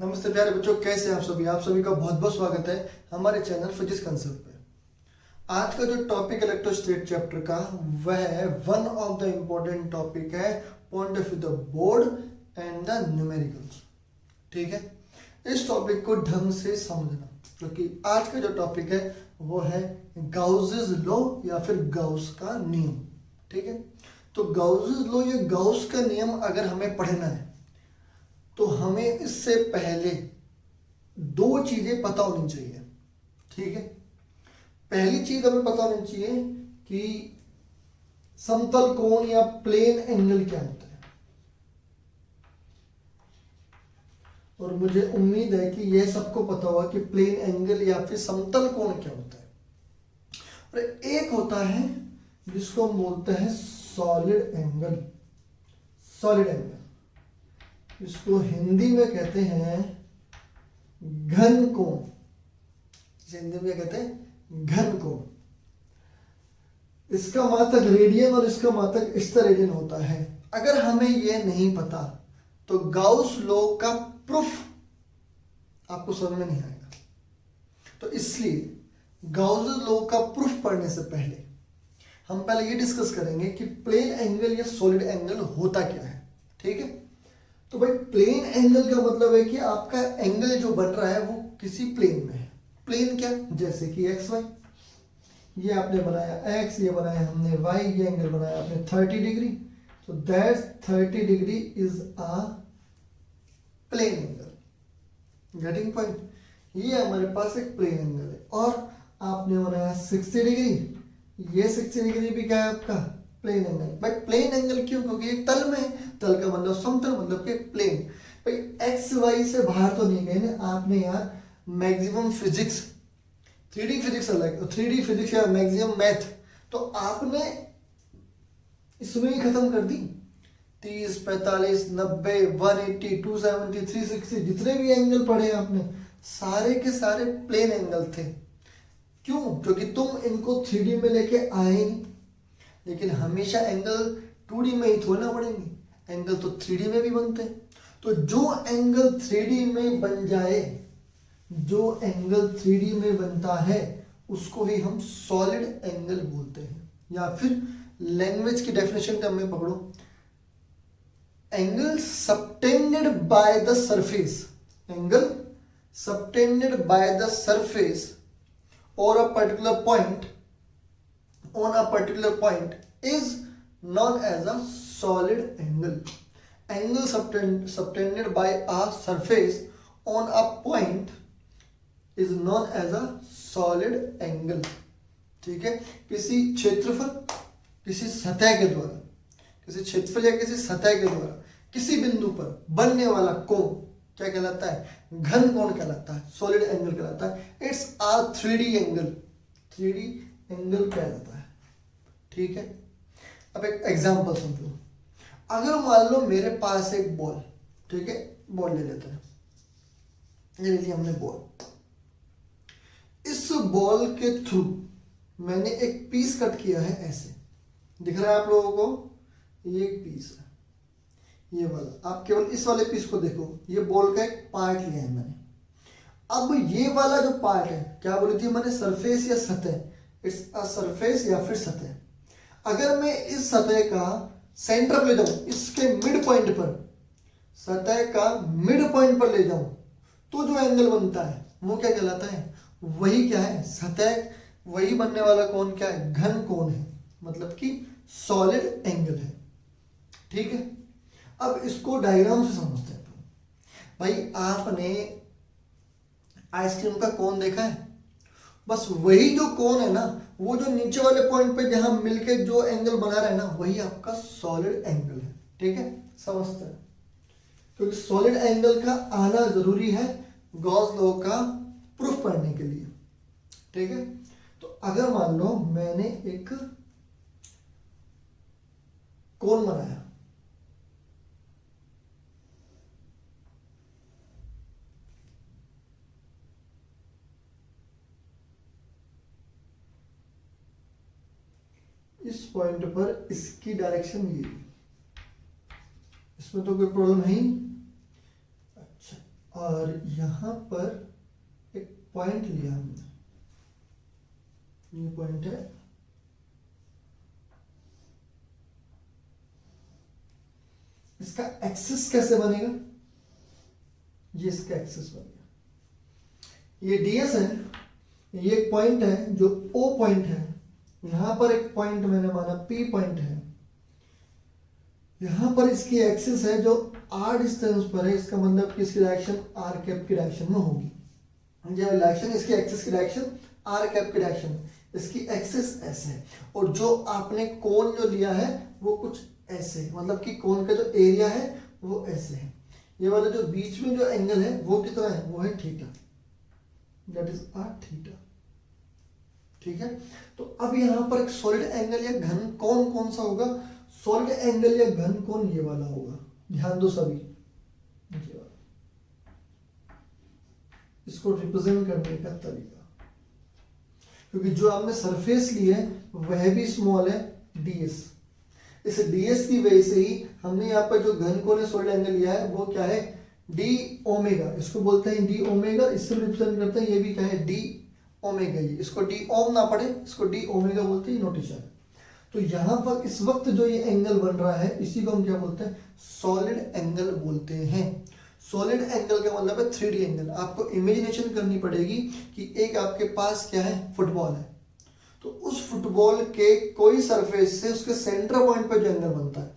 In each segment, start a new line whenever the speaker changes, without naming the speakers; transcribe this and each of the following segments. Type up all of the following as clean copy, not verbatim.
नमस्ते प्यारे बच्चों, कैसे हैं आप सभी का बहुत बहुत स्वागत है हमारे चैनल फिजिक्स कंसेप्ट पे। आज का जो टॉपिक इलेक्ट्रोस्टैटिक चैप्टर का वह है one of the important topic है point of view the board and the numericals. ठीक है, इस टॉपिक को ढंग से समझना क्योंकि आज का जो टॉपिक है वो है गाउसेस लॉ या फिर गाउस का नियम। ठीक है, तो गाउसेस लॉ या गाउस का नियम अगर हमें पढ़ना है तो हमें इससे पहले दो चीजें पता होनी चाहिए। ठीक है, पहली चीज हमें पता होनी चाहिए कि समतल कोण या प्लेन एंगल क्या होता है, और मुझे उम्मीद है कि यह सबको पता होगा कि प्लेन एंगल या फिर समतल कोण क्या होता है। और एक होता है जिसको हम बोलते हैं सॉलिड एंगल। सॉलिड एंगल इसको हिंदी में कहते हैं घन कोण। हिंदी में कहते हैं घन कोण। इसका मात्रक रेडियन और इसका मात्रक स्टेरेडियन होता है। अगर हमें यह नहीं पता तो गाउस लॉ का प्रूफ आपको समझ में नहीं आएगा। तो इसलिए गाउस लॉ का प्रूफ पढ़ने से पहले हम पहले ये डिस्कस करेंगे कि प्लेन एंगल या सॉलिड एंगल होता क्या है। ठीक है, तो भाई प्लेन एंगल का मतलब है कि आपका एंगल जो बन रहा है वो किसी प्लेन में है। प्लेन क्या, जैसे कि एक्स वाई, ये आपने बनाया एक्स, ये बनाया हमने वाई, ये एंगल बनाया आपने 30 डिग्री, तो that 30 degree is a plane angle. Getting point? ये हमारे पास एक प्लेन एंगल है। और आपने बनाया 60 डिग्री, ये 60 डिग्री भी क्या है आपका प्लेन एंगल। भाई प्लेन एंगल क्यों? क्योंकि एक तल में है, तल का मतलब समतल, मतलब कि प्लेन। भाई एक्स वाई से बाहर तो नहीं गए ना आपने यार। मैक्सिमम फिजिक्स, 3D फिजिक्स अलग, 3D फिजिक्स या मैक्सिमम मैथ तो आपने इसमें ही खत्म कर दी। 30, 45, 90, 180, 270, 360 जितने भी एंगल पढ़े आपने सारे के सारे प्लेन एंगल थे। क्यों? क्योंकि तुम इनको 3D में लेके आए नहीं। लेकिन हमेशा एंगल 2D में ही थोड़ा ना पड़ेंगे, एंगल तो 3D में भी बनते हैं। तो जो एंगल 3D में बन जाए, जो एंगल 3D में बनता है उसको ही हम सॉलिड एंगल बोलते हैं। या फिर लैंग्वेज की डेफिनेशन में पकड़ो, angle subtended by the surface, angle subtended by the surface और a particular point on a particular point is known as a solid angle. Angle subtended by a surface on a point is known as a solid angle. ठीक है, किसी क्षेत्रफल, किसी सतह के द्वारा, किसी क्षेत्रफल या किसी सतह के द्वारा किसी बिंदु पर बनने वाला कोण क्या कहलाता है? घन कोण कहलाता है, सॉलिड एंगल कहलाता है। It's a 3D angle, 3D angle कहलाता है। ठीक है, अब एक एग्जांपल समझो। अगर मान लो मेरे पास एक बॉल, ठीक है, बॉल ले लेते हैं, ये ले लिया हमने बॉल। इस बॉल के थ्रू मैंने एक पीस कट किया है, ऐसे दिख रहा है आप लोगों को, ये एक पीस है, ये वाला। आप केवल इस वाले पीस को देखो, ये बॉल का एक पार्ट लिया है मैंने। अब ये वाला जो पार्ट है, क्या बोली थी मैंने, सरफेस या सतह, इट्स अ सरफेस या फिर सतह। अगर मैं इस सतह का सेंटर पर ले जाऊं, इसके मिड पॉइंट पर, सतह का मिड पॉइंट पर ले जाऊं, तो जो एंगल बनता है वो क्या कहलाता है? वही क्या है? सतह, वही बनने वाला कोण क्या है? घन कोण है, मतलब कि सॉलिड एंगल है। ठीक है, अब इसको डायग्राम से समझते हैं। भाई आपने आइसक्रीम का कोण देखा है? बस वही जो कोण है ना, वो जो नीचे वाले पॉइंट पे जहां मिलके जो एंगल बना रहा है ना, वही आपका सॉलिड एंगल है। ठीक है, समझते हैं, क्योंकि सॉलिड एंगल का आना जरूरी है गॉस लॉ का प्रूफ पढ़ने के लिए। ठीक है, तो अगर मान लो मैंने एक कोण बनाया, इस पॉइंट पर इसकी डायरेक्शन ये, इसमें तो कोई प्रॉब्लम है ही नहीं। अच्छा, और यहाँ पर एक पॉइंट लिया हमने, ये पॉइंट है, इसका एक्सिस कैसे बनेगा, ये इसका एक्सिस बनेगा। ये ds है, ये एक पॉइंट है जो O पॉइंट है, यहां पर एक पॉइंट मैंने माना P पॉइंट है, यहां पर इसकी एक्सिस है जो r डिस्टेंस पर है, इसका मतलब कि इसकी डायरेक्शन r कैप की डायरेक्शन में होगी। डायरेक्शन, इसकी एक्सिस की डायरेक्शन r कैप की डायरेक्शन, इसकी एक्सिस ऐसे है, और जो आपने कोण जो लिया है वो कुछ ऐसे, मतलब कि कोण का जो एरिया है वो ऐसे है। ये वाला जो बीच में जो एंगल है वो कितना है, वो है theta, that is r theta. ठीक है, तो अब यहाँ पर एक सॉलिड एंगल या घन कोण कौन सा होगा, सॉलिड एंगल या घन कोण ये वाला होगा। ध्यान दो सभी, ये वाला, इसको रिप्रेजेंट करने का तरीका, क्योंकि जो आपने सरफेस ली है वह भी स्मॉल है ds, इस ds की वजह से ही हमने यहाँ पर जो घन कोण सॉलिड एंगल लिया है वो क्या है, d ओमेगा, इसको बोलते हैं d ओमेगा, इससे रिप्रेजेंट करते हैं, ये भी क्या है d ओमेगा, ही इसको d ओम ना पढ़े, इसको d ओमेगा बोलते हैं नोटेशन। तो यहाँ पर इस वक्त जो ये एंगल बन रहा है इसी को हम क्या बोलते हैं, सॉलिड एंगल बोलते हैं। सॉलिड एंगल का मतलब है 3D एंगल। आपको इमेजिनेशन करनी पड़ेगी कि एक आपके पास क्या है, फुटबॉल है, तो उस फुटबॉल के कोई सरफेस से उसके सेंटर पॉइंट पर जो एंगल बनता है,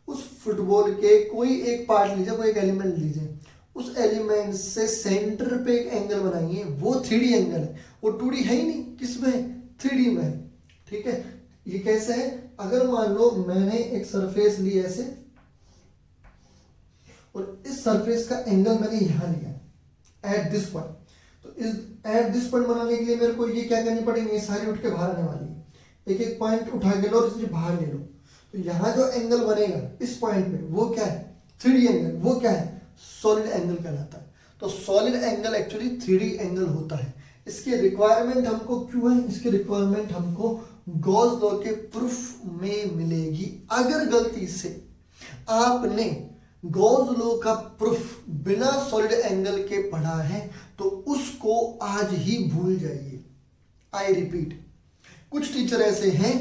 उस फुटबॉल के कोई एक पार्ट लीजिए, कोई एक एलिमेंट लीजिए, उस एलिमेंट से सेंटर पे एक एंगल बनाइए, वो 3D एंगल है, वो 2D है ही नहीं, किसमें है, 3D में है। ठीक है, ये कैसे है, अगर मान लो मैंने एक सरफेस ली ऐसे, और इस सरफेस का एंगल मैंने यहां लिया एट दिस पॉइंट, तो इस एट दिस पॉइंट बनाने के लिए मेरे को ये क्या करनी पड़ेगी, ये सारी उठ के बाहर आने वाली है, एक एक पॉइंट उठा के लो और इसे बाहर ले लो, तो यहाँ जो एंगल बनेगा इस पॉइंट पे वो क्या है, 3D एंगल, वो क्या है, सॉलिड एंगल कहलाता है। तो solid angle actually 3D angle होता है। इसकी रिक्वायरमेंट हमको क्यों है, इसकी रिक्वायरमेंट हमको गॉस लॉ के प्रूफ में मिलेगी। अगर गलती से आपने गॉस लॉ का प्रूफ बिना सॉलिड एंगल के पढ़ा है तो उसको आज ही भूल जाइए। आई रिपीट, कुछ टीचर ऐसे हैं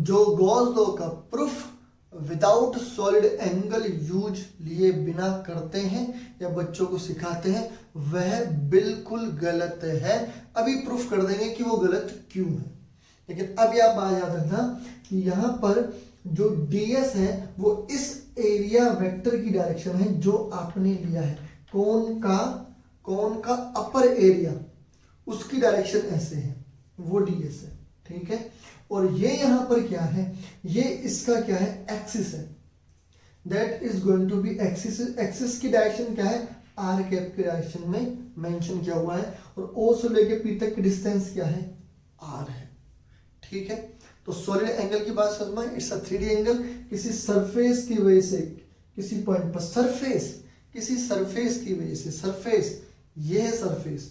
जो गॉस लॉ का proof without solid angle use लिए बिना करते हैं या बच्चों को सिखाते हैं, वह बिल्कुल गलत है। अभी प्रूफ कर देंगे कि वो गलत क्यों है, लेकिन अभी आप बात याद रखना कि यहाँ पर जो ds है वो इस एरिया वेक्टर की डायरेक्शन है जो आपने लिया है, कोण का अपर एरिया, उसकी डायरेक्शन ऐसे है, वो ds है। ठीक है, और ये यहां पर क्या है, ये इसका क्या है, एक्सिस है, that is going to be axis. Axis की डायरेक्शन क्या है, आर कैप की डायरेक्शन में मेंशन किया हुआ है, और ओ से लेके पी तक की डिस्टेंस क्या है, आर है। ठीक है, तो सॉलिड एंगल की बात समझ में, इट्स अ 3D एंगल। किसी सरफेस की वजह से किसी पॉइंट पर सरफेस, किसी सरफेस की वजह से, सरफेस ये है सरफेस,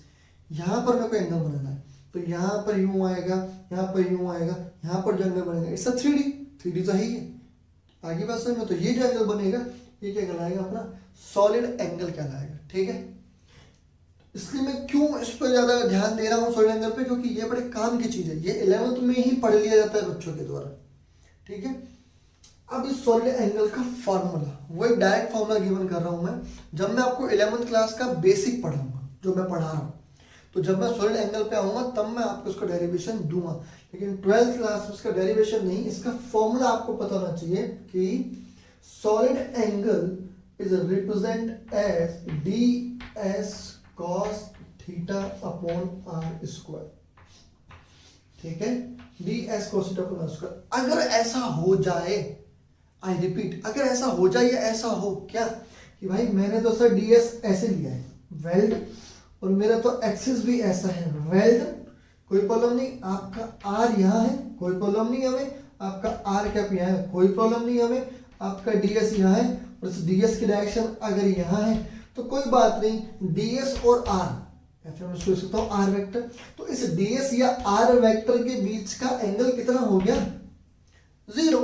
यहां पर मेरे को एंगल बनाना है, तो यहाँ पर यूं आएगा, यहाँ पर यूं आएगा, यहाँ पर जो एंगल बनेगा इट्स अ 3D तो है ही है। आगे बात समझ में, तो ये जो एंगल बनेगा ये क्या कहलाएगा, अपना सॉलिड एंगल कहलाएगा। ठीक है, इसलिए मैं क्यों इस पर ज्यादा ध्यान दे रहा हूँ सॉलिड एंगल पे, क्योंकि ये बड़े काम की चीज है, ये 11th में ही पढ़ लिया जाता है बच्चों के द्वारा। ठीक है, अब इस सॉलिड एंगल का फॉर्मूला, वो एक डायरेक्ट फॉर्मूला गिवन कर रहा हूं मैं, जब मैं आपको 11th क्लास का बेसिक पढ़ाऊंगा, जो मैं पढ़ा रहा हूँ, तो जब मैं सॉलिड एंगल पे आऊंगा तब मैं आपको इसका डेरिवेशन दूंगा, लेकिन 12th क्लास में इसका डेरिवेशन नहीं, इसका फॉर्मूला आपको पता होना चाहिए कि solid angle is represent as ds cos theta upon r square. ठीक है, ds cos theta upon r square. अगर ऐसा हो जाए, आई रिपीट, अगर ऐसा हो जाए या ऐसा हो क्या कि भाई मैंने तो सर ds ऐसे लिया है वेल्ड, और मेरा तो एक्सिस भी ऐसा है वेल्ड, कोई प्रॉब्लम नहीं, आपका r यहाँ है, कोई प्रॉब्लम नहीं हमें, आपका r कैप यहाँ है, कोई प्रॉब्लम नहीं हमें, आपका ds यहाँ है, और इस ds की डायरेक्शन अगर यहाँ है तो कोई बात नहीं, ds और r, या फिर मैं इसको लिख सकता हूँ r वेक्टर, तो इस ds या r वेक्टर के बीच का एंगल कितना हो गया, 0।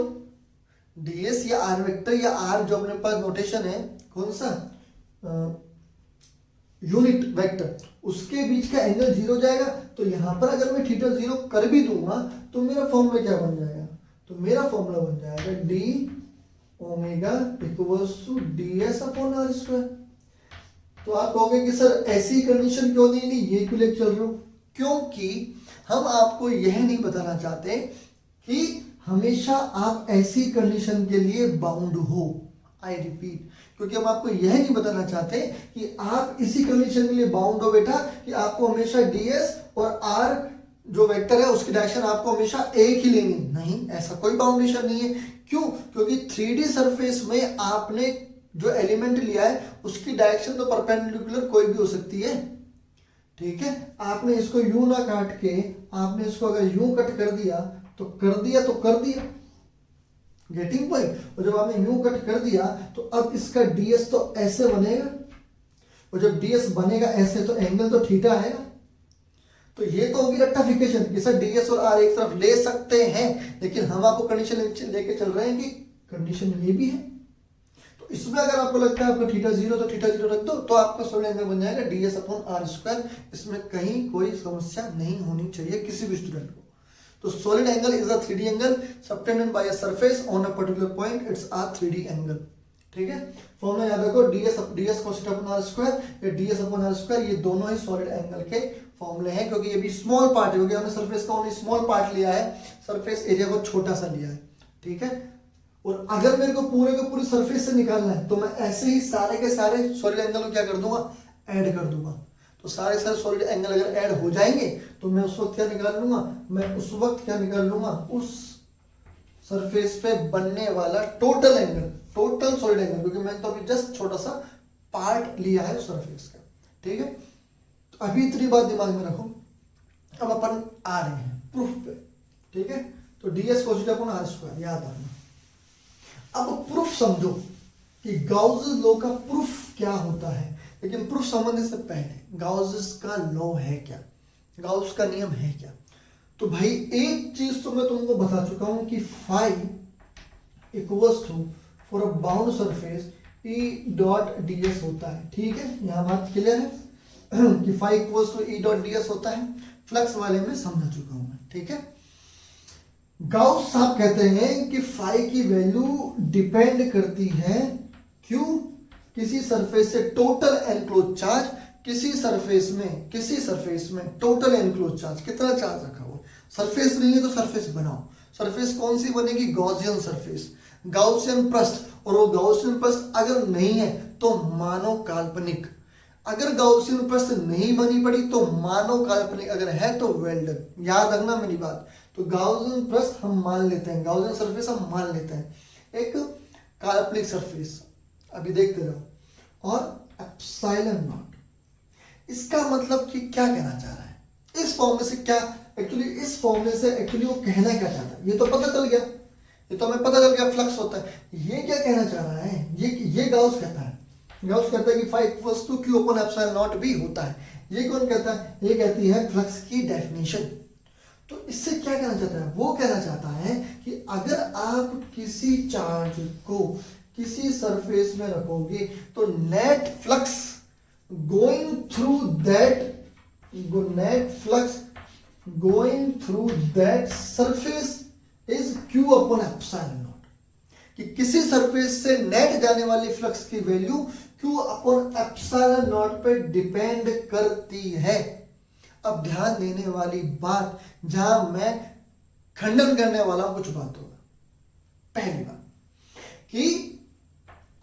ds या r वेक्टर या r जो अपने पास नोटेशन है, कौन सा, यूनिट वेक्टर, उसके बीच का एंगल 0 जाएगा। तो यहां पर अगर मैं थीटा 0 कर भी दूंगा तो मेरा फॉर्मूला क्या बन जाएगा, तो मेरा फॉर्मूला बन जाएगा D omega equals to ds upon are square. तो आप कहोगे कि सर ऐसी कंडीशन क्यों नहीं ली, ये क्यों लेके चल रहे हो? क्योंकि हम आपको यह नहीं बताना चाहते कि हमेशा आप ऐसी कंडीशन के लिए बाउंड हो। आई रिपीट, क्योंकि हम आपको यह नहीं बताना चाहते कि आप इसी कंडीशन के लिए बाउंड हो बेटा, कि आपको हमेशा ds और r जो वेक्टर है उसकी डायरेक्शन आपको हमेशा एक ही लेनी। नहीं, ऐसा कोई बाउंडेशन नहीं है। क्यों? क्योंकि 3D सरफेस में आपने जो एलिमेंट लिया है उसकी डायरेक्शन तो परपेंडिकुलर कोई भी हो सकती है। ठीक है, आपने इसको यूं ना काट के आपने इसको अगर यूं कट कर दिया तो कर दिया तो कर दिया, गेटिंग पॉइंट। और जब आपने यूं कट कर दिया तो अब इसका ds तो ऐसे बनेगा, और जब ds बनेगा ऐसे तो एंगल तो थीटा आएगा। तो ये तो होगी रेक्टिफिकेशन कि सर ds और r एक तरफ ले सकते हैं, लेकिन हम आपको कंडीशन लेके चल रहे हैं कि कंडीशन ये भी है। तो इसमें अगर आपको लगता है आपका थीटा 0 तो थीटा 0 रख दो, तो आपका सॉलिड एंगल बन जाएगा ds अपॉन r स्क्वायर। इसमें कहीं कोई समस्या नहीं होनी चाहिए किसी भी स्टूडेंट को। तो solid angle is a 3D angle subtended by a surface on a particular point. It's a 3D angle. ठीक है, फॉर्मूला याद रखो, ds cos theta upon r square या ds अपॉन r स्क्वायर, ये दोनों ही सॉलिड एंगल के फॉर्मूले हैं। क्योंकि ये भी स्मॉल पार्ट है, क्योंकि हमने सरफेस का ओनली स्मॉल पार्ट लिया है, सरफेस एरिया को छोटा सा लिया है। ठीक है, और अगर मेरे को पूरे को पूरी सरफेस से निकालना है तो मैं ऐसे ही सारे के सारे सॉलिड एंगल को क्या कर दूंगा, ऐड कर दूंगा। तो सारे सॉलिड एंगल अगर ऐड हो जाएंगे तो मैं उस वक्त क्या निकाल लूंगा, मैं उस वक्त क्या निकाल लूंगा, उस सरफेस पे बनने वाला total angle, total solid angle, क्योंकि मैंने तो अभी जस्ट छोटा सा पार्ट लिया है उस सरफेस का। ठीक है, तो अभी इतनी बात दिमाग में रखो। अब अपन आ रहे हैं प्रूफ पे। ठीक है, तो ds cos theta upon r square याद रखना। अब प्रूफ समझो कि गाउस लॉ का प्रूफ क्या होता है, लेकिन प्रूफ समझने से पहले गाउस का लॉ है क्या, गाउस का नियम है क्या। तो भाई एक चीज तो मैं तुमको बता चुका हूं कि phi equals to for a bound surface E dot ds होता है। ठीक है, यहां बात क्लियर है कि phi equals to E dot ds होता है। फ्लक्स वाले में समझा चुका हूं मैं। ठीक है, गाउस साहब कहते हैं कि फाई की वैल्यू डिपेंड करती है, क्यों, किसी सरफेस से टोटल एनक्लोज चार्ज, किसी सरफेस में टोटल एनक्लोज चार्ज, कितना चार्ज रखा हुआ। सरफेस नहीं है तो सरफेस बनाओ। सरफेस कौन सी बनेगी, गॉसियन सरफेस, गाउसियन पृष्ठ। और वो गाउसियन पृष्ठ अगर नहीं है तो मानो काल्पनिक। अगर गाउसियन पृष्ठ नहीं बनी पड़ी तो मानो काल्पनिक, अगर है तो वेल्डन। याद रखना मेरी बात। तो गाउसियन पृष्ठ हम मान लेते हैं, गाउसियन सरफेस हम मान लेते हैं, एक काल्पनिक सरफेस। अभी देखते रहो। और एप्सिलॉन नॉट, इसका मतलब कि क्या कहना चाह रहा है इस फॉर्मूले से, क्या एक्चुअली इस फॉर्मूले से एक्चुअली वो कहना क्या चाहता है, ये तो पता चल गया, ये तो हमें पता चल गया फ्लक्स होता है। ये क्या कहना चाह रहा है, ये गाउस कहता है, गाउस कहता है कि phi equals to q upon epsilon naught भी होता है। ये कौन कहता है, ये कहती है फ्लक्स की डेफिनेशन। तो इससे क्या कहना चाहता है, वो कहना चाहता है कि अगर आप किसी चार्ज को किसी सरफेस में रखोगे तो net flux going through that surface is q upon epsilon not, कि किसी सरफेस से नेट जाने वाली फ्लक्स की value q upon epsilon not पे डिपेंड करती है। अब ध्यान देने वाली बात, जहां मैं खंडन करने वाला हूं कुछ बातों का। पहली बात कि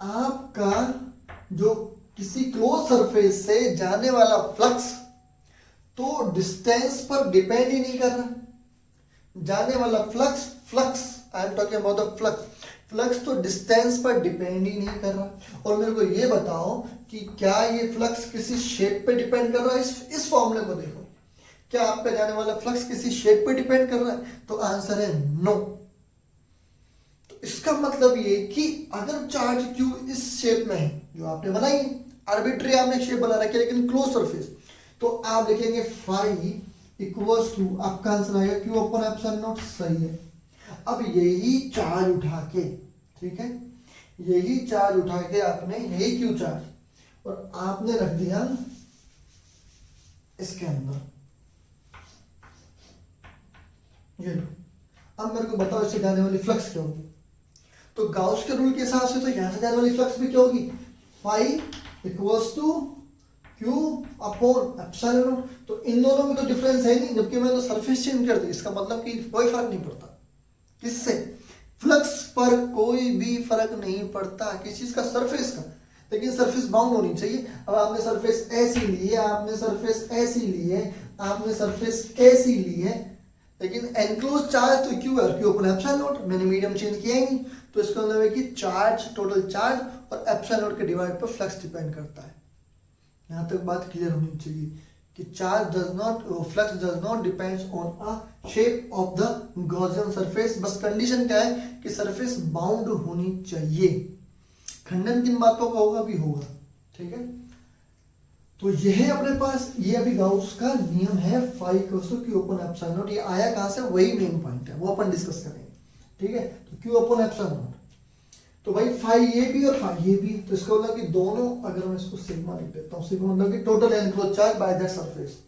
आपका जो किसी क्लोज सरफेस से जाने वाला फ्लक्स तो डिस्टेंस पर डिपेंड ही नहीं कर रहा। जाने वाला flux I am talking about the flux तो डिस्टेंस पर डिपेंड ही नहीं कर रहा। और मेरे को ये बताओ कि क्या ये फ्लक्स किसी शेप पे डिपेंड कर रहा है। इस फॉर्मूले को देखो, क्या आपका जाने वाला फ्लक्स किसी शेप पे डिपेंड कर रहा है, तो आंसर है नो। तो इसका मतलब ये कि अगर चार्ज q इस शेप में है जो आपने बनाई है, आर्बिट्री आपने शेप बना रखी है लेकिन क्लोज सरफेस, तो आप लिखेंगे फाई इक्वल्स टू, आपका आंसर आएगा q अपॉन एप्सिलॉन नॉट। सही है। अब यही चार्ज उठा के, ठीक है, यही चार्ज उठा के आपने, यही q चार्ज, और आपने रख दिया इसके अंदर। ये लो, अब मेरे को बताओ इससे जाने वाली फ्लक्स क्या होगी। तो गाउस के रूल के हिसाब से तो यहां से जाने वाली फ्लक्स भी क्या होगी, phi equals to Q upon epsilon naught. तो इन दोनों में तो डिफरेंस है नहीं, जबकि मैंने तो सरफेस चेंज कर दी, इसका मतलब कि कोई फर्क नहीं पड़ता। किससे, फ्लक्स पर कोई भी फर्क नहीं पड़ता, किस चीज का, सरफेस का। लेकिन सरफेस बाउंड होनी चाहिए। अब आपने सरफेस ऐसी ली है, आपने सरफेस ऐसी ली है, आपने सरफेस ऐसी ली है, लेकिन एनक्लोज चार्ज तो क्यू है, क्यू अपने एप्सिलॉन नॉट, मैंने मीडियम चेंज किया ही नहीं। तो इसका मतलब है कि चार्ज, टोटल चार्ज और एप्सिलॉन नॉट के डिवाइड पर फ्लक्स डिपेंड करता है। यहां तक बात क्लियर होनी चाहिए कि charge does not, flux does not depends on a shape of the Gaussian surface. बस कंडीशन क्या है कि सरफेस बाउंड होनी चाहिए। खंडन किन बातों का होगा, भी होगा, ठीक है। तो यह है अपने पास, ये अभी गाउस का नियम है, phi Q upon epsilon naught. ये आया कहां से, वही मेन पॉइंट है, वो अपन डिस्कस करेंगे, ठीक है। तो क्यू अपॉन एप्सिलॉन नॉट, तो भाई फाई ये भी और फाई ये भी, तो इसका मतलब कि दोनों, अगर मैं इसको सिग्मा लिख देता हूं, सिग्मा मतलब कि total enclose charge by that surface.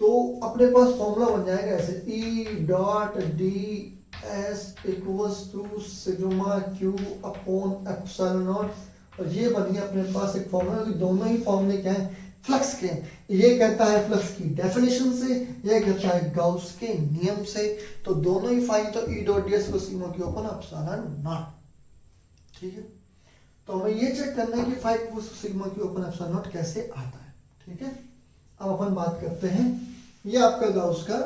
तो अपने पास फॉर्मूला बन जाएगा ऐसे, E dot D S equals to sigma Q upon epsilon naught. और ये बन गया अपने पास एक फॉर्मूला, कि दोनों ही फॉर्मूले क्या है, फ्लक्स के। ये कहता है फ्लक्स की डेफिनेशन से, ये कहता है गाउस के नियम से। तो दोनों ही फाई, तो ई डॉट डी एस को sigma Q upon epsilon not, ठीक है। तो हमें ये चेक करना है कि 5 sigma Q upon epsilon naught कैसे आता है, ठीक है। अब अपन बात करते हैं, ये आपका गाउस का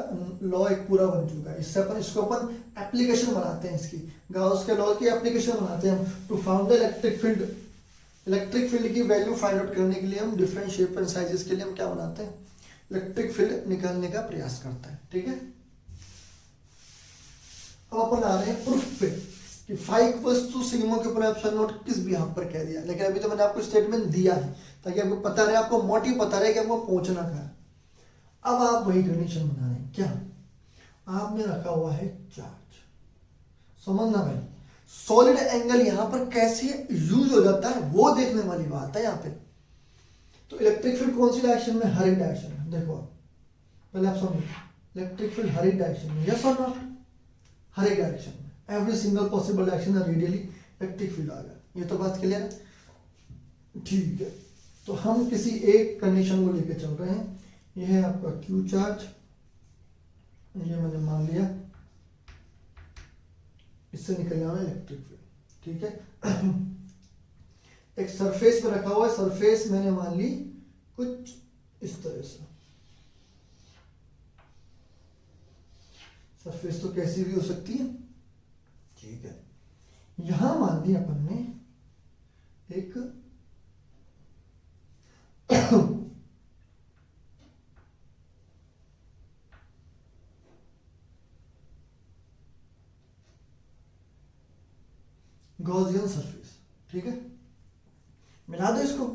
लॉ एक पूरा बन चुका है। इससे अपन इसको अपन एप्लीकेशन बनाते हैं, इसकी गाउस के लॉ की एप्लीकेशन बनाते हैं हम। To found the electric field, electric field की वैल्यू फाइंड आउट करने के लिए हम डिफरेंट शेप एंड साइजेस के लिए हम क्या बनाते हैं, इलेक्ट्रिक फील्ड निकालने का प्रयास करते हैं, ठीक है। अब अपन आ रहे हैं प्रूफ पे, कि 5 वस्तु सिग्मा के ऊपर एप्सिलॉन नॉट किस भी यहाँ पर कह दिया, लेकिन अभी तो मैंने आपको स्टेटमेंट दिया है ताकि आपको पता रहे, आपको मोटिव पता रहे कि आपको पहुंचना कहाँ है। अब आप वही कंडीशन बना रहे हैं, क्या आपने रखा हुआ है चार्ज, समझना भाई, सॉलिड एंगल यहाँ पर कैसे यूज हो जाता है वो देखने वाली बात है यहाँ पे। तो इलेक्ट्रिक फील्ड कौन सी डायरेक्शन में, हर एक डायरेक्शन में। देखो पहले आप समझो, इलेक्ट्रिक फील्ड हर एक डायरेक्शन में, यस और नॉट, हर एक डायरेक्शन में, every single possible direction radially electric field आ गया। ये तो बात क्लियर है, ठीक है। तो हम किसी एक कंडीशन को लेकर चल रहे हैं, यह है आपका क्यू चार्ज, ये मैंने मान लिया, इससे निकल जाना इलेक्ट्रिक फील्ड, ठीक है। एक सरफेस पे रखा हुआ है, सरफेस मैंने मान ली कुछ इस तरह से, सरफेस तो कैसी भी हो सकती है, ठीक है। यहां मान लिया अपन ने एक गॉसियन सरफेस, ठीक है। मिला दो इसको,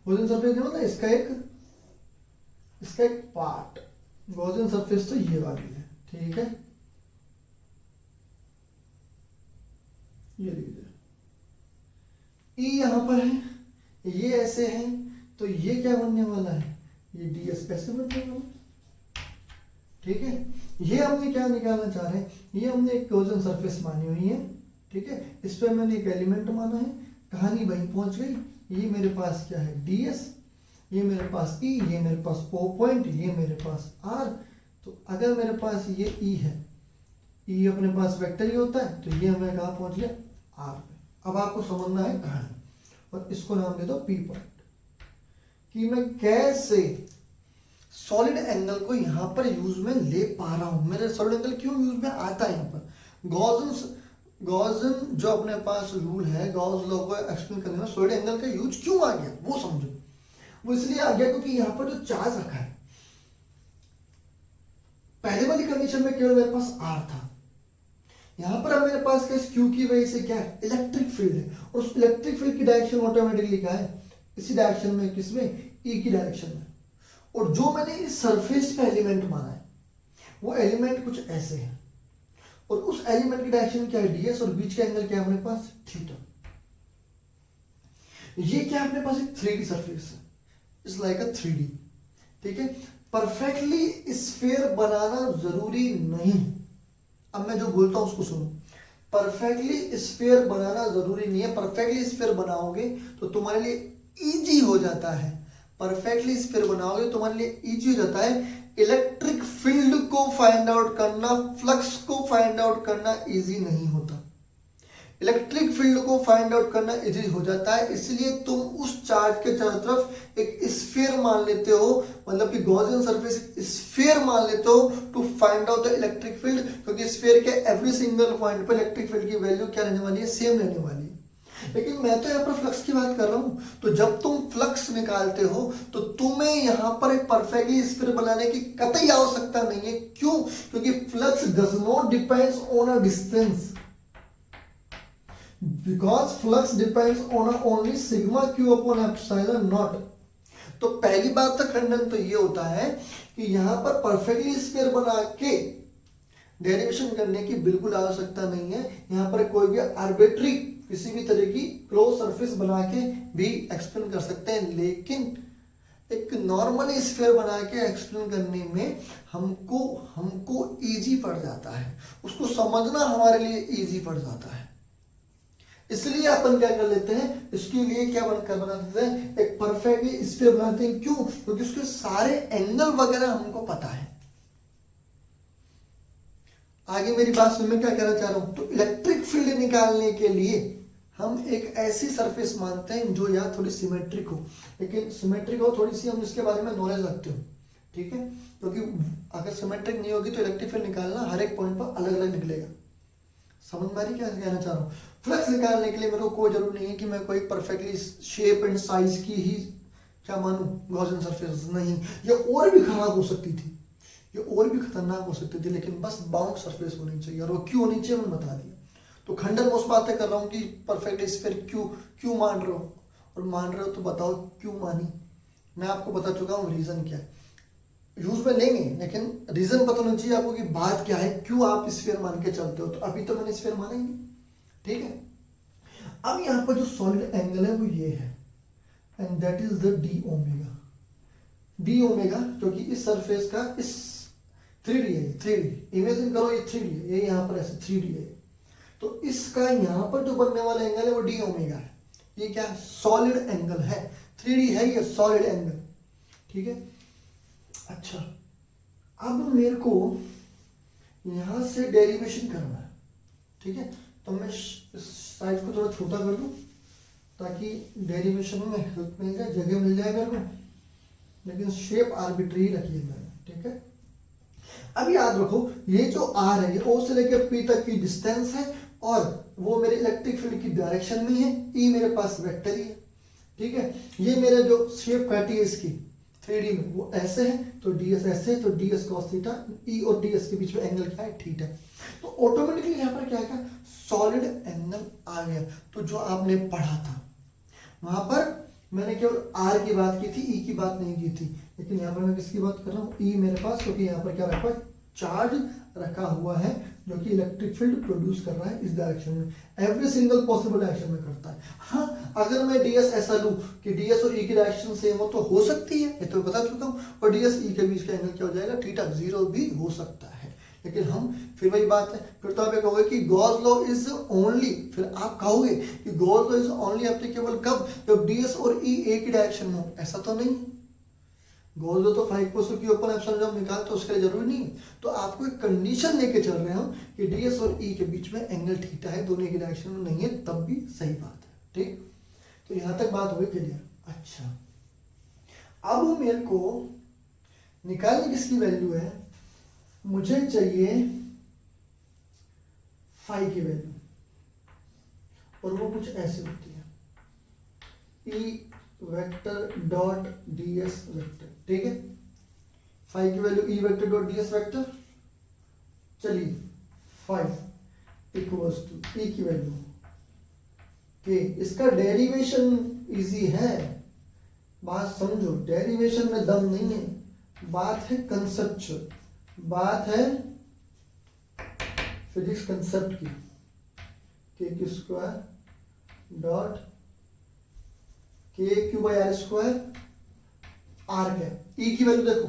गॉसियन सरफेस मतलब इसका एक पार्ट, गॉसियन सरफेस तो ये वाली है, ठीक है। ये लीजिए, ई यहां पर है, ये ऐसे है, तो ये क्या बनने वाला है, ये डी एस कैसे बनने वाला, ठीक है। ये हमने क्या निकालना चाह रहे हैं, ये हमने एक गॉसियन सरफेस मानी हुई है, ठीक है। इस पर मैंने एक एलिमेंट माना है, कहानी वहीं पहुंच गई। ये मेरे पास क्या है, डी एस, ये मेरे पास ई, ये मेरे पास ओ पॉइंट, ये मेरे पास आर। तो अगर मेरे पास ये ई है, ई अपने पास वेक्टर ही होता है, तो ये हमें कहाँ पहुंच गया, आर पे। अब आपको समझना है कहानी, और इसको नाम दे दो पी पॉइंट, कि मैं कैसे सॉलिड एंगल को यहां पर यूज में ले पा रहा हूं, मेरे सॉलिड एंगल क्यों यूज में आता है यहाँ पर। गॉसियन जो अपने पास रूल है, गॉस लॉ को एक्सप्लेन करने में सॉलिड एंगल का यूज क्यों आ गया वो समझो। वो इसलिए आ गया क्योंकि यहाँ पर जो चार्ज रखा है, पहले वाली कंडीशन में केवल मेरे पास आर था, यहां पर अब मेरे पास किस क्यू की वजह से क्या है, इलेक्ट्रिक फील्ड है, और उस इलेक्ट्रिक फील्ड की डायरेक्शन ऑटोमेटिकली क्या है, इसी डायरेक्शन में, किसमें, ई की डायरेक्शन में। और जो मैंने इस सरफेस पे एलिमेंट माना है, वो एलिमेंट कुछ ऐसे है, और उस एलिमेंट की डायरेक्शन क्या है, डीएस, और बीच का एंगल क्या है अपने पास, थीटा। ये क्या है अपने पास, एक 3D सरफेस है, इट्स लाइक अ 3D, ठीक है। परफेक्टली स्फीयर बनाना जरूरी नहीं। अब मैं जो बोलता हूं उसको सुनो। परफेक्टली स्फीयर बनाना जरूरी नहीं है। परफेक्टली स्फीयर बनाओगे तो तुम्हारे लिए इजी हो जाता है। परफेक्टली स्फीयर बनाओगे तो तुम्हारे लिए इजी हो जाता है। इलेक्ट्रिक फील्ड को फाइंड आउट करना, फ्लक्स को फाइंड आउट करना इजी नहीं होता। इलेक्ट्रिक फील्ड को फाइंड आउट करना इजी हो जाता है, इसलिए तुम उस चार्ज के चारों तरफ एक स्फीयर मान लेते हो, मतलब कि गॉसियन सरफेस स्फीयर मान लेते हो to find out the electric field, क्योंकि स्फीयर के एवरी सिंगल पॉइंट पर इलेक्ट्रिक फील्ड की वैल्यू क्या रहने वाली है, सेम रहने वाली है। लेकिन मैं तो यहाँ पर फ्लक्स की बात कर रहा हूँ, तो जब तुम फ्लक्स निकालते हो तो तुम्हें यहाँ पर एक परफेक्टली स्फीयर बनाने की कतई आवश्यकता नहीं है। क्यों? क्योंकि flux does not depends on a distance, because flux depends on only sigma q upon epsilon naught। तो पहली बात का खंडन तो ये होता है कि यहां पर परफेक्टली स्फीयर बना के डेरिवेशन करने की बिल्कुल आवश्यकता नहीं है। यहां पर कोई भी आर्बिट्री किसी भी तरह की क्लोज सरफेस बना के भी एक्सप्लेन कर सकते हैं, लेकिन एक नॉर्मल स्फीयर बना के एक्सप्लेन करने में हमको इजी पड़ जाता है, उसको समझना हमारे लिए इजी पड़ जाता है। इसलिए अपन क्या कर लेते हैं, इसके लिए क्या बना देते हैं, एक परफेक्टली स्फीयर बनाते हैं। क्यों? क्योंकि उसके सारे एंगल वगैरह हमको पता है। आगे मेरी बात सुन, मैं क्या कहना चाह रहा हूं, तो इलेक्ट्रिक फील्ड निकालने के लिए हम एक ऐसी सरफेस मानते हैं जो या थोड़ी सिमेट्रिक हो, लेकिन सिमेट्रिक हो थोड़ी सी, हम इसके बारे में नॉलेज रखते हो, ठीक है। क्योंकि अगर सिमेट्रिक नहीं होगी तो इलेक्ट्रिक फील्ड निकालना हर एक पॉइंट पर अलग अलग निकलेगा। समझ में आ रही क्या कहना चाह रहा हूँ। फ्लक्स निकालने के लिए मेरे को कोई जरूरत नहीं है कि मैं कोई परफेक्टली शेप एंड साइज की ही क्या मानूं गॉसियन सरफेस, नहीं, ये और भी खराब हो सकती थी, ये और भी खतरनाक हो सकती थी, लेकिन बस बाउंड सरफेस होनी चाहिए। और वो क्यों होनी चाहिए मैंने बता दिया। तो खंडन में उस बातें कर रहा हूँ कि परफेक्ट स्फीयर क्यों मान रहे हो, और मान रहे हो तो बताओ क्यों मानी। मैं आपको बता चुका हूँ रीजन क्या है, यूज में लेंगे, लेकिन रीजन पता होना चाहिए आपको कि बात क्या है, क्यों आप स्फीयर मान के चलते हो। तो अभी तो मैंने स्फीयर माना ही नहीं, ठीक है। अब यहां पर जो सॉलिड एंगल है वो ये है, and that is the D omega. D omega क्योंकि इस सरफेस का इस 3D है, 3D इमेजिन करो, ये 3D है, ये यहां पर ऐसे 3D है, तो इसका यहां पर जो बनने वाला एंगल है वो डी ओमेगा है। ये क्या है, सॉलिड एंगल है, 3D है ये सॉलिड एंगल, ठीक है। अच्छा, अब मेरे को यहां से डेरिवेशन करना है, ठीक है। तो मैं इस साइज को थोड़ा छोटा कर दूं ताकि डेरिवेशन में हेल्प मिल जाए, जगह मिल जाए मेरे को, लेकिन शेप आर्बिट्री रखी है मैंने, ठीक है। अब याद रखो ये जो आर है ये ओ से लेकर पी तक की डिस्टेंस है, और वो मेरे इलेक्ट्रिक फील्ड की डायरेक्शन में है, ई मेरे पास वेक्टर ही है, ठीक है। ये मेरे जो शेप काटी है इसकी 3D में वो ऐसे है, तो ds ऐसे, तो ds cos थीटा, e और ds के बीच में एंगल क्या है, थीटा। तो ऑटोमेटिकली यहाँ पर क्या है, सॉलिड एंगल आ गया। तो जो आपने पढ़ा था वहां पर मैंने केवल r की बात की थी, e की बात नहीं की थी, लेकिन यहाँ पर मैं किसकी बात कर रहा हूँ, e मेरे पास, क्योंकि यहाँ पर क्या रखा है, चार्ज रखा हुआ है जो कि इलेक्ट्रिक फील्ड प्रोड्यूस कर रहा है इस डायरेक्शन में, एवरी सिंगल पॉसिबल डायरेक्शन में करता है। हाँ, अगर मैं ds ऐसा लूं कि ds और e की डायरेक्शन सेम हो तो हो सकती है, ये तो बता चुका हूँ, और ds e के बीच का एंगल क्या हो जाएगा, थीटा, 0 भी हो सकता है। लेकिन हम फिर वही बात है, फिर तो आप ये कहोगे कि गॉस लॉ इज ओनली, फिर आप कहोगे कि Gauss law is only applicable कब, जब ds और e एक ही डायरेक्शन में हो। ऐसा तो नहीं, गॉस लॉ तो 5 q ऊपर एप्सिलॉन जब निकालते तो उसके लिए जरूरी नहीं है। तो आपको एक कंडीशन लेके चल रहे हैं कि ds और e के बीच में एंगल थीटा है, दोनों की डायरेक्शन में नहीं है, तब भी सही बात है, ठीक। तो यहां तक बात हो गई क्लियर। अच्छा, अब मेरे को निकालने किसकी वैल्यू है, मुझे चाहिए फाई की वैल्यू, और वो कुछ ऐसे होती है, E vector dot ds vector, ठीक है। फाई की value E vector dot ds vector, चलिए 5 इक्वल्स टू ई की वैल्यू के, इसका डेरिवेशन इजी है, बात समझो, डेरिवेशन में दम नहीं है, बात है कंसेप्चुअल, बात है फिजिक्स कंसेप्ट की, k square dot k q by r square r cap. E की वैल्यू देखो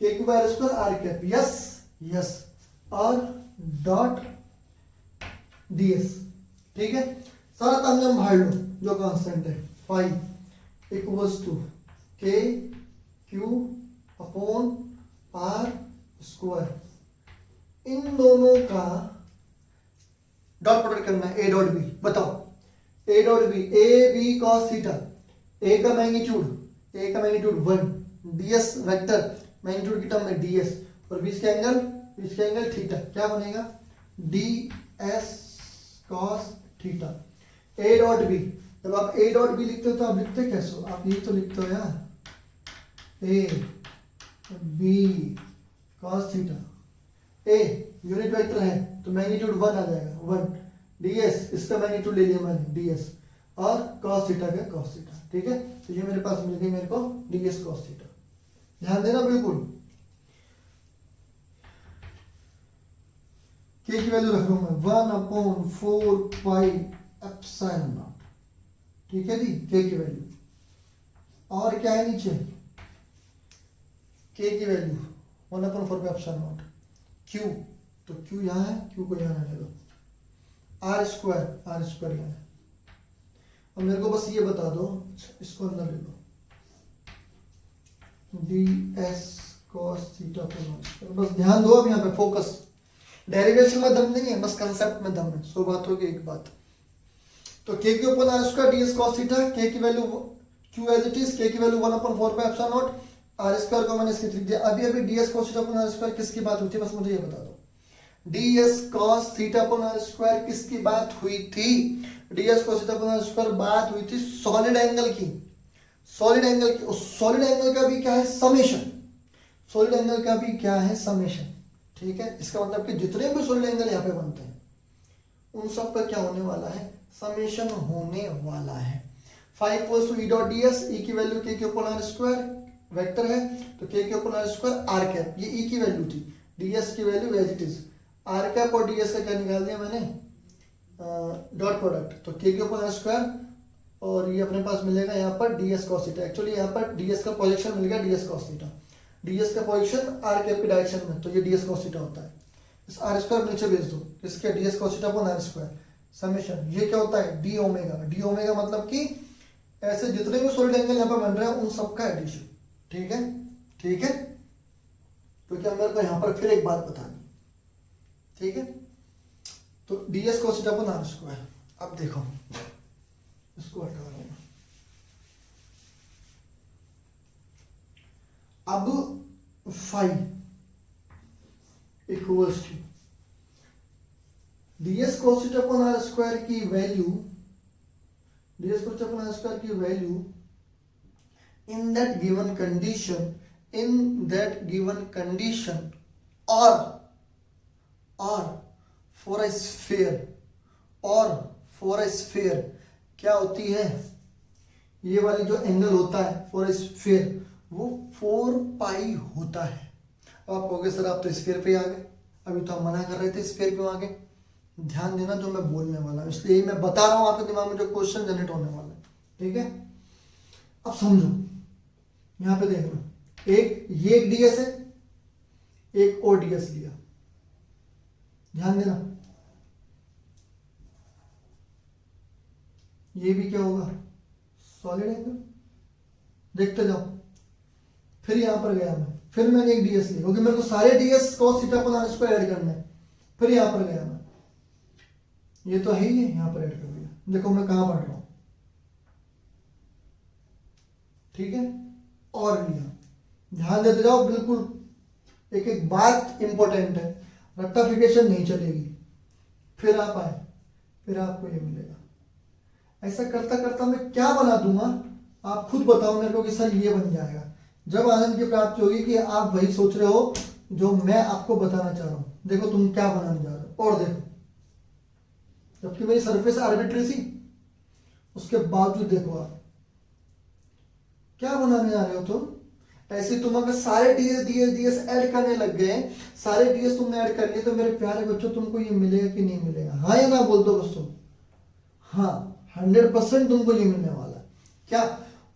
k q by r square r cap, yes yes, और डॉट डीएस। ठीक है, सारा तामझाम भाड़ लो जो कांस्टेंट है, five equals to k q upon are square. इन दोनों का डॉट प्रोडक्ट करना है, ए डॉट बी। बताओ A dot B, A B cos theta, A का मैग्नीट्यूड 1, डीएस वेक्टर मैग्नीट्यूड की टर्म में डीएस, और बीच का एंगल थीटा, क्या बनेगा d S cos theta. A dot B, जब आप ए डॉट बी लिखते हो तो आप लिखते कैसे हो, आप ये तो लिखते हो यार, A B cos theta. A unit vector है तो मैग्नीट्यूड 1 आ जाएगा, 1, डीएस इसका मैग्नीट्यूड ले लिया मैंने डीएस, और कॉस थीटा का कॉस थीटा। ठीक है, तो ये मेरे पास मिल गई मेरे को डीएस कॉस थीटा। ध्यान देना बिल्कुल, के की वैल्यू रख रहा हूं मैं 1/4 पाई एप्सिलॉन नॉट। ठीक है जी, के की वैल्यू, और क्या है नीचे, के की value 1/4 pi epsilon not. Q, तो क्यू यहाँ है, क्यू को यहाँ ले लो, आर स्क्वायर यहाँ है। अब मेरे को बस ये बता दो, इसको अंदर ले लो, डी एस कॉस थीटा पर। बस ध्यान दो, अब यहाँ पे फोकस, डेरिवेशन में दम नहीं है, बस कंसेप्ट में दम है। 100 बात होगी एक बात। तो के Q upon R square D S cos theta, K की value Q as it is, K की value 1/4 pi epsilon naught, R square को मैंने इसके लिख दिया। अभी D S cos theta upon R square किसकी बात हुई थी, बस मुझे ये बता दो, D S cos theta upon R square किसकी बात हुई थी, D S cos theta upon R square बात हुई थी सॉलिड एंगल की, सॉलिड एंगल की। उस सॉलिड एंगल का भी क्या है, समेशन, सॉलिड एंगल का भी क्या है, समेशन। ठीक है, इसका मतलब कि जितने भी सॉलिड एंगल यहाँ पे बनते हैं उन सब का क्या होने वाला है, समेशन होने वाला है। 5 equals to E dot ds, E की value k q upon are square, vector है तो के q upon are square r cap, ये ई की वैल्यू थी, डीएस की value as it is, r cap और डीएस का क्या निकाल दिया मैंने, डॉट प्रोडक्ट, तो के क्यू अपॉन आर स्क्वायर, और ये अपने पास मिलेगा यहाँ पर डीएस कॉस थीटा। एक्चुअली यहाँ पर डीएस का प्रोजेक्शन मिल गया डीएस कॉस थीटा, डीएस का प्रोजेक्शन आर कैप की डायरेक्शन में, तो ये डीएस कॉस थीटा होता है। इस आर स्क्वायर नीचे भेज दो, इसके D S cos theta upon are square summation, ये क्या होता है डी ओमेगा। डी ओमेगा मतलब कि ऐसे जितने भी सॉलिड एंगल यहाँ पर बन रहे हैं उन सबका एडिशन। ठीक है, ठीक है, क्योंकि तो मेरे को यहाँ पर फिर एक बात बतानी, ठीक है, तो ds cos theta upon are square. अब देखो इसको हटा रहा हूं, अब 5 equals to ds cos theta upon are square की value, ds cos theta upon are square की value in that given condition or for a sphere क्या होती है, ये वाली जो एंगल होता है फॉर ए स्फीयर वो 4 पाई होता है। अब आप कहोगे सर आप तो स्फीयर पे आ गए, अभी तो हम मना कर रहे थे, स्फीयर क्यों आ गए। ध्यान देना जो मैं बोलने वाला हूँ, इसलिए मैं बता रहा हूँ आपके दिमाग में जो क्वेश्चन जनरेट होने वाला है। ठीक है, अब समझो, यहां पे देखना, एक ये एक डीएस है, एक और डीएस लिया, ध्यान देना, ये भी क्या होगा सॉलिड एंगल, देखते जाओ। फिर यहां पर गया मैं, फिर मैंने एक डीएस लिया क्योंकि मेरे को सारे D S cos theta upon are square add करना है। फिर यहां पर गया मैं, ये तो है ही है, यहां पर ऐड कर दिया। देखो मैं कहां पढ़ रहा हूं, ठीक है, और लिया, ध्यान देते जाओ बिल्कुल, एक एक बात इंपॉर्टेंट है, रेक्टिफिकेशन नहीं चलेगी। फिर आप आए, फिर आपको ये मिलेगा। ऐसा करता करता मैं क्या बना दूंगा आप खुद बताओ मेरे को कि सर ये बन जाएगा। जब आनंद की प्राप्ति होगी कि आप वही सोच रहे हो जो मैं आपको बताना चाह रहा हूं, देखो तुम क्या बनाने जा रहे हो, और देखो, जबकि मेरी सरफेस आर्बिट्री थी उसके बावजूद देखो आप क्या बनाने जा रहे हो तुम। ऐसे तुम अगर सारे डीएस ऐड करने लग गए, सारे डीएस तुमने ऐड कर लिए, तो मेरे प्यारे बच्चों तुमको ये मिलेगा कि नहीं मिलेगा, हाँ या ना बोल दो बस तुम, हाँ 100% तुमको ये मिलने वाला है। क्या,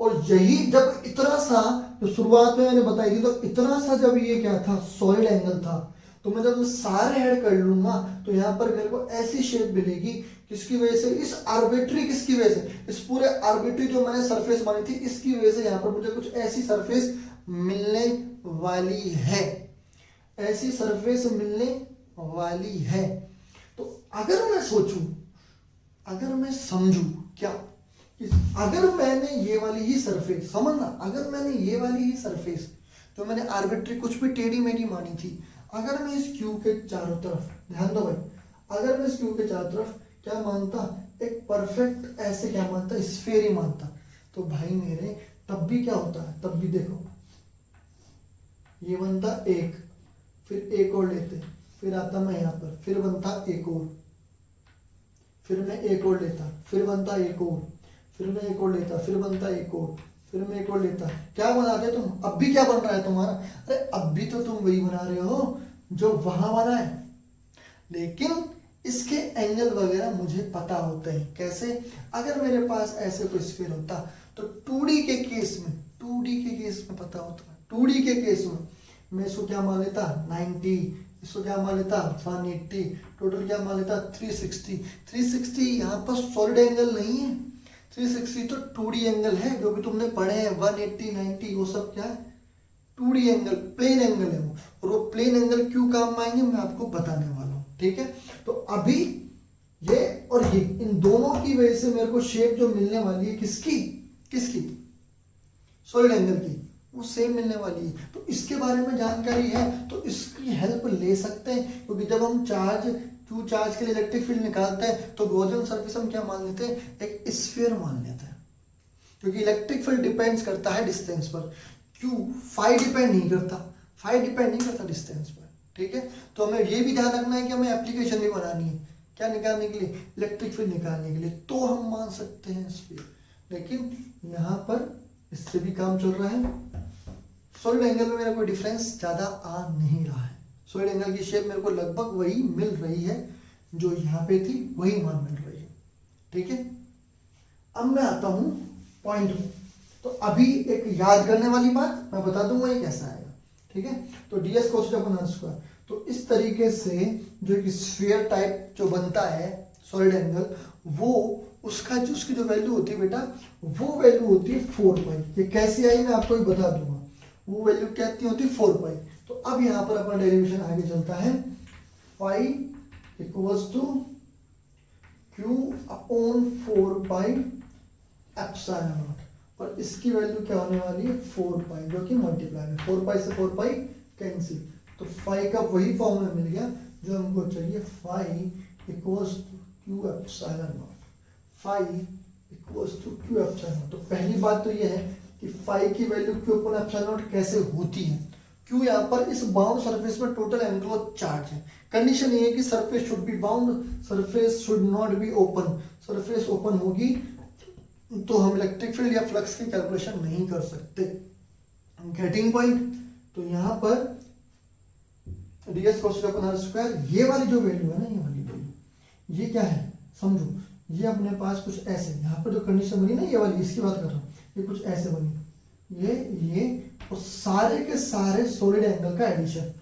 और यही जब इतना सा, जो शुरुआत में मैंने बताई थी, तो इतना सा जब ये क्या था, सॉलिड एंगल था, तो मैं जब सारे ऐड कर लूंगा तो यहाँ पर मेरे को ऐसी शेप मिलेगी, किसकी वजह से, इस आर्बिट्री, किसकी वजह से, इस पूरे आर्बिट्री जो मैंने सरफेस मानी थी इसकी वजह से यहाँ पर मुझे कुछ ऐसी सरफेस मिलने वाली है, ऐसी सरफेस मिलने वाली है। तो अगर मैं सोचूं, अगर मैं समझूं क्या, अगर मैंने ये वाली ही सरफेस, समझना, अगर मैंने ये वाली ही सरफेस जो मैंने आर्बिट्री कुछ भी टेढ़ी मेढ़ी मानी थी, अगर मैं इस क्यू के चारों तरफ, ध्यान दो भाई, अगर मैं इस क्यू के चारों तरफ क्या मानता, एक परफेक्ट ऐसे क्या मानता, स्फीयर ही मानता, तो भाई मेरे तब भी क्या होता है, तब भी देखो ये बनता एक, फिर एक और लेते, फिर आता मैं यहाँ पर, फिर बनता एक और, फिर मैं एक और लेता, फिर बनता एक और, फिर मैं एक और लेता, फिर बनता एक और, फिर मैं एक और लेता। क्या बनाते तुम, अब भी क्या बन रहा है तुम्हारा, अरे अब भी तो तुम वही बना रहे हो जो वहां बना है, लेकिन इसके एंगल वगैरह मुझे पता होते हैं। कैसे, अगर मेरे पास ऐसे कोई स्फीयर होता तो 2D के केस में, 2D के केस में पता होता, 2D के केस में मैं इसको क्या मान लेता 90, इसको क्या मान लेता 180, टोटल क्या मान लेता 360। 360 यहाँ पर सॉलिड एंगल नहीं है, 360 तो 2D एंगल है, जो भी तुमने पढ़े हैं 180 90 वो सब क्या है 2D एंगल, प्लेन एंगल है वो, और वो प्लेन एंगल क्यों काम आएंगे मैं आपको बताने वाला हूँ, ठीक है। तो अभी ये और ये, इन दोनों की वजह से मेरे को शेप जो मिलने वाली है, किसकी, किसकी, सॉलिड एंगल की, वो सेम मिलने वाली है। तो इसके बारे में जानकारी है तो इसकी हेल्प ले सकते हैं, क्योंकि जब हम चार्ज, क्यू चार्ज के लिए इलेक्ट्रिक फील्ड निकालते हैं तो गॉसियन सरफेस हम क्या मान लेते हैं, एक स्फीयर मान लेते हैं, क्योंकि इलेक्ट्रिक फील्ड डिपेंड्स करता है डिस्टेंस पर, क्यू फाई डिपेंड नहीं करता, फाई डिपेंड नहीं करता डिस्टेंस पर, ठीक है। तो हमें ये भी ध्यान रखना है कि हमें एप्लीकेशन भी बनानी है, क्या निकालने के लिए, इलेक्ट्रिक फील्ड निकालने के लिए, तो हम मान सकते हैं स्फीयर। लेकिन यहाँ पर इससे भी काम चल रहा है, सॉलिड एंगल में मेरा कोई डिफरेंस ज़्यादा आ नहीं रहा है, सॉलिड एंगल की शेप मेरे को लगभग वही मिल रही है जो यहाँ पे थी, वही मान मिल रही है, ठीक है। अब मैं आता हूँ पॉइंट में, तो अभी एक याद करने वाली बात मैं बता दूंगा ये कैसा आएगा, ठीक है। तो ds cos थीटा स्क्वायर, तो इस तरीके से जो एक स्फीयर टाइप जो बनता है सॉलिड एंगल, वो उसका जो, उसकी जो वैल्यू होती है बेटा, वो वैल्यू होती है 4 पाई। ये कैसी आई मैं आपको भी बता दूंगा, वो वैल्यू कितनी होती है 4 पाई। तो अब यहाँ पर अपना डेरिवेशन आगे चलता है, pi equals to Q upon 4 pi epsilon naught, और इसकी वैल्यू क्या होने वाली है 4 पाई, जो कि मल्टीप्लाई है, 4 पाई से 4 पाई कैंसिल, तो फाई का वही फॉर्मूला मिल गया जो हमको चाहिए, phi equals to Q epsilon naught, phi equals to Q epsilon naught. तो पहली बात तो ये है कि फाई की value Q upon epsilon naught कैसे होती है, क्यों यहाँ पर इस बाउंड सरफेस में टोटल एनक्लोज चार्ज है, कंडीशन ये है कि surface should be bound, surface should not be open, surface open होगी तो हम इलेक्ट्रिक फील्ड या फ्लक्स की कैलकुलेशन नहीं कर सकते, गेटिंग पॉइंट। तो यहाँ पर ds cos theta upon r square, ये वाली जो वैल्यू है ना, ये वाली वैल्यू, ये क्या है समझो, ये अपने पास कुछ ऐसे, यहाँ पर जो कंडीशन बनी ना ये वाली, इसकी बात कर रहा हूँ, ये कुछ ऐसे बनी, ये और सारे के सारे सॉलिड एंगल का एडिशन,